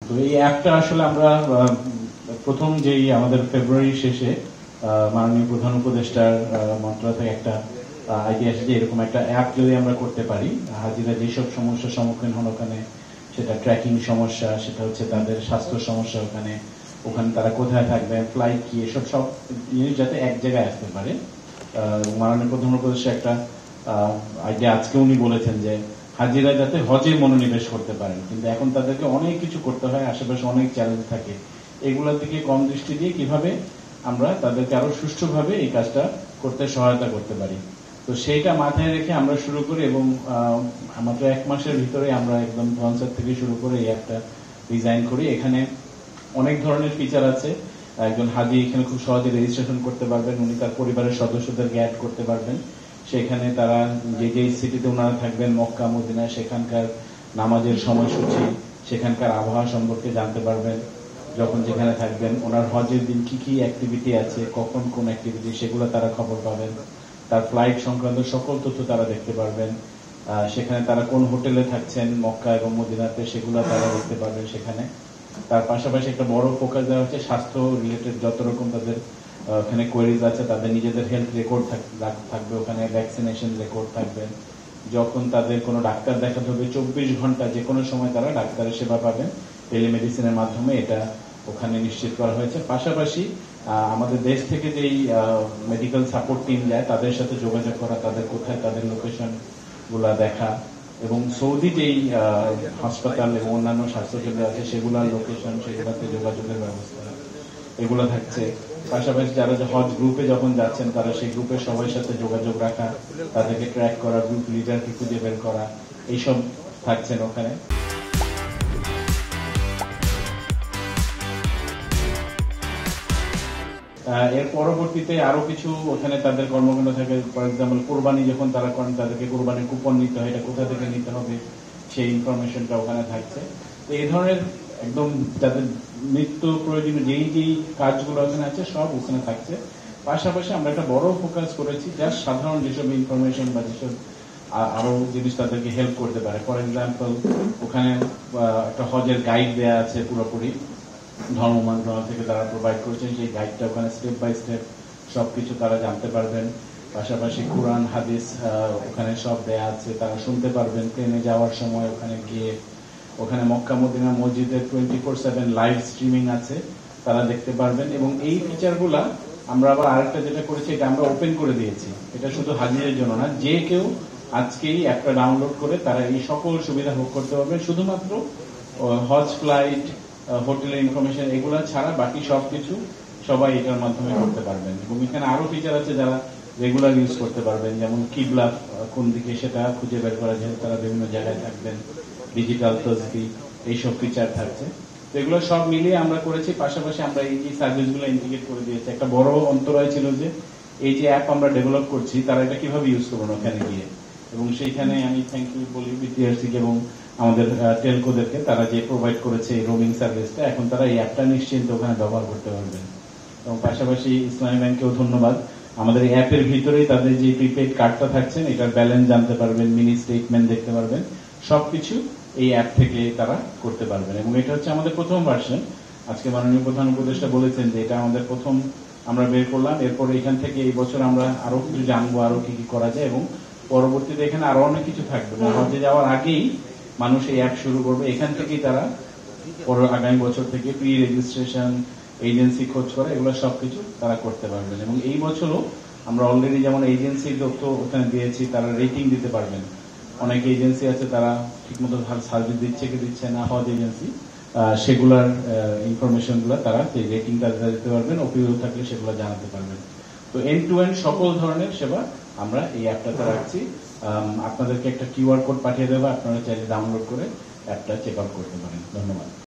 তো এই অ্যাপটা আসলে আমরা প্রথম যেই আমাদের ফেব্রুয়ারি শেষে মাননীয় প্রধান উপদেষ্টার মন্ত্রণালয় থেকে একটা আইডিয়া আসে যে এরকম একটা অ্যাপ যদি আমরা করতে পারি, হাজিরা যেসব সমস্যার সম্মুখীন হন ওখানে, সেটা ট্র্যাকিং সমস্যা, সেটা হচ্ছে তাদের স্বাস্থ্য সমস্যা, ওখানে তারা কোথায় থাকবেন, ফ্লাইট কি, এসব সব জিনিস যাতে এক জায়গায় আসতে পারে। মাননীয় প্রধান উপদেষ্টা একটা আইডিয়া আজকে উনি বলেছেন যে হাজিরা যাতে হজে মনোনিবেশ করতে পারেন, কিন্তু এখন তাদেরকে অনেক কিছু করতে হয়, আশেপাশে অনেক চ্যালেঞ্জ থাকে, এগুলোর দিকে কম দৃষ্টি দিয়ে কিভাবে আমরা তাদেরকে আরো সুষ্ঠুভাবে এই কাজটা করতে সহায়তা করতে পারি। তো সেইটা মাথায় রেখে আমরা শুরু করি এবং মাত্র 1 মাসের ভিতরে আমরা একদম কনসেপ্ট থেকে শুরু করে এই অ্যাপটা ডিজাইন করি। এখানে অনেক ধরনের ফিচার আছে। একজন হাজি এখানে খুব সহজে রেজিস্ট্রেশন করতে পারবেন, উনি তার পরিবারের সদস্যদেরকে অ্যাড করতে পারবেন, সেখানে তারা যে যে সিটিতে ওনারা থাকবেন, মক্কা মদিনা, সেখানকার নামাজের সময়সূচি, সেখানকার আবহাওয়া সম্পর্কে জানতে পারবেন, যখন যেখানে থাকবেন ওনার হজের দিন কি কি অ্যাক্টিভিটি আছে, কখন কোন অ্যাক্টিভিটি, সেগুলো তারা খবর পাবেন, তার ফ্লাইট সংক্রান্ত সকল তথ্য তারা দেখতে পারবেন, সেখানে তারা কোন হোটেলে থাকছেন মক্কা এবং মদিনাতে সেগুলো তারা দেখতে পারবেন সেখানে। তার পাশাপাশি একটা বড় ফোকাস দেওয়া হচ্ছে স্বাস্থ্য রিলেটেড যত রকম তাদের ওখানে কোয়েরিজ আছে, তাদের নিজেদের হেলথ রেকর্ড থাকবে, ওখানে ভ্যাকসিনেশন রেকর্ড থাকবে, যখন তাদের কোনো ডাক্তার দেখাতে হবে 24 ঘন্টা যে কোনো সময় তারা ডাক্তারের সেবা পাবেন টেলিমেডিসিনের মাধ্যমে, এটা ওখানে নিশ্চিত করা হয়েছে। পাশাপাশি আমাদের দেশ থেকে যেই মেডিকেল সাপোর্ট টিম যায় তাদের সাথে যোগাযোগ করা, তাদের কোথায় তাদের লোকেশন গুলা দেখা, এবং সৌদি যেই হাসপাতাল এবং অন্যান্য স্বাস্থ্যকেন্দ্র আছে সেগুলোর লোকেশন, সেগুলোতে যোগাযোগের ব্যবস্থা এগুলো থাকছে। পাশাপাশি যারা হজ গ্রুপে যখন যাচ্ছেন তারা সেই গ্রুপের সবার সাথে যোগাযোগ রাখা, তাদেরকে ট্র্যাক করা, গ্রুপ লিডারকে খুঁজে বের করা, এইসব থাকছেন ওখানে। এর পরবর্তীতে আরো কিছু ওখানে তাদের কর্মকাণ্ড থাকে। ফর এক্সাম্পল কোরবানি যখন তারা করেন তাদেরকে কোরবানির কুপন নিতে হয়, এটা কোথা থেকে নিতে হবে সেই ইনফরমেশনটা ওখানে থাকছে। তো এই ধরনের একদম তাদের নিত্য প্রয়োজনীয় যেই যেই কাজগুলো ওখানে আছে সব ওখানে থাকছে। পাশাপাশি আমরা একটা বড় ফোকাস করেছি জাস্ট সাধারণ যেসব ইনফরমেশন বা যেসব আরো জিনিস তাদেরকে হেল্প করতে পারে। ফর এক্সাম্পল ওখানে একটা হজের গাইড দেওয়া আছে পুরোপুরি, ধর্ম মন্ত্রণালয় থেকে তারা প্রোভাইড করেছেন, সেই গাইডটা ওখানে স্টেপ বাই স্টেপ সবকিছু তারা জানতে পারবেন। পাশাপাশি কোরআন হাদিস ওখানে সব দেয়া আছে, তারা শুনতে পারবেন ট্রেনে যাওয়ার সময়, ওখানে গিয়ে ওখানে মক্কা মদিনা মসজিদের 24/7 লাইভ স্ট্রিমিং আছে, তারা দেখতে পারবেন। এবং এই ফিচারগুলা আমরা আবার আরেকটা যেটা করেছি, এটা আমরা ওপেন করে দিয়েছি, এটা শুধু হাজিরের জন্য না, যে কেউ আজকেই অ্যাপটা ডাউনলোড করে তারা এই সকল সুবিধা ভোগ করতে পারবেন। শুধুমাত্র হজ ফ্লাইট, হোটেলের ইনফরমেশন এগুলা ছাড়া বাকি সবকিছু সবাই এটার মাধ্যমে করতে পারবেন। এবং এখানে আরো ফিচার আছে যারা রেগুলার ইউজ করতে পারবেন, যেমন কিবলা কোন দিকে সেটা খুঁজে বের করা, যেহেতু তারা বিভিন্ন জায়গায় থাকবেন, ডিজিটাল তসবি, এইসব ফিচার থাকছে। তো এগুলো সব মিলিয়ে আমরা করেছি। পাশাপাশি আমরা এই যে সার্ভিসগুলো ইন্টিগ্রেট করে দিয়েছি। একটা বড় অন্তরায় ছিল যে এই যে অ্যাপ আমরা ডেভেলপ করছি তারা এটা কিভাবে ইউজ করবেন ওখানে গিয়ে, এবং সেইখানে আমি থ্যাংক ইউ বলি বিটিআরসি এবং আমাদের টেলকোদেরকে, তারা যে প্রোভাইড করেছে এই রোমিং সার্ভিসটা, এখন তারা এই অ্যাপটা নিশ্চিন্ত ওখানে ব্যবহার করতে পারবেন। এবং পাশাপাশি ইসলামী ব্যাংকেও ধন্যবাদ, আমাদের এই অ্যাপের ভিতরেই তাদের যে প্রিপেড কার্ডটা থাকছেন এটার ব্যালেন্স জানতে পারবেন, মিনি স্টেটমেন্ট দেখতে পারবেন, সবকিছু এই অ্যাপ থেকে তারা করতে পারবেন। এবং এটা হচ্ছে আমাদের প্রথম ভার্সন। আজকে মাননীয় প্রধান উপদেষ্টা বলেছেন যে এটা আমাদের প্রথম আমরা বের করলাম, এরপর এখান থেকে এই বছর আমরা আরো কিছু জানবো, আরো কি কি করা যায়, এবং পরবর্তীতে এখানে আরো অনেক কিছু থাকবে। হজে যাওয়ার আগেই মানুষ এই অ্যাপ শুরু করবে, এখান থেকেই তারা আগামী বছর থেকে প্রি রেজিস্ট্রেশন, এজেন্সি খোঁজ করা, এগুলো সবকিছু তারা করতে পারবেন। এবং এই বছরও আমরা অলরেডি যেমন এজেন্সির তথ্য ওখানে দিয়েছি, তারা রেটিং দিতে পারবেন। অনেক এজেন্সি আছে তারা ঠিকমতো সার্ভিস দিচ্ছে কি দিচ্ছে না, হজ এজেন্সি, সেগুলার ইনফরমেশন গুলা তারা রেটিংটা দিতে পারবেন, অভিযোগ থাকলে সেগুলো জানাতে পারবেন। তো এন্ড টু এন্ড সকল ধরনের সেবা আমরা এই অ্যাপটাতে রাখছি। আপনাদেরকে একটা কিউআর কোড পাঠিয়ে দেবো, আপনারা চাইলে ডাউনলোড করে অ্যাপটা চেক আউট করতে পারেন। ধন্যবাদ।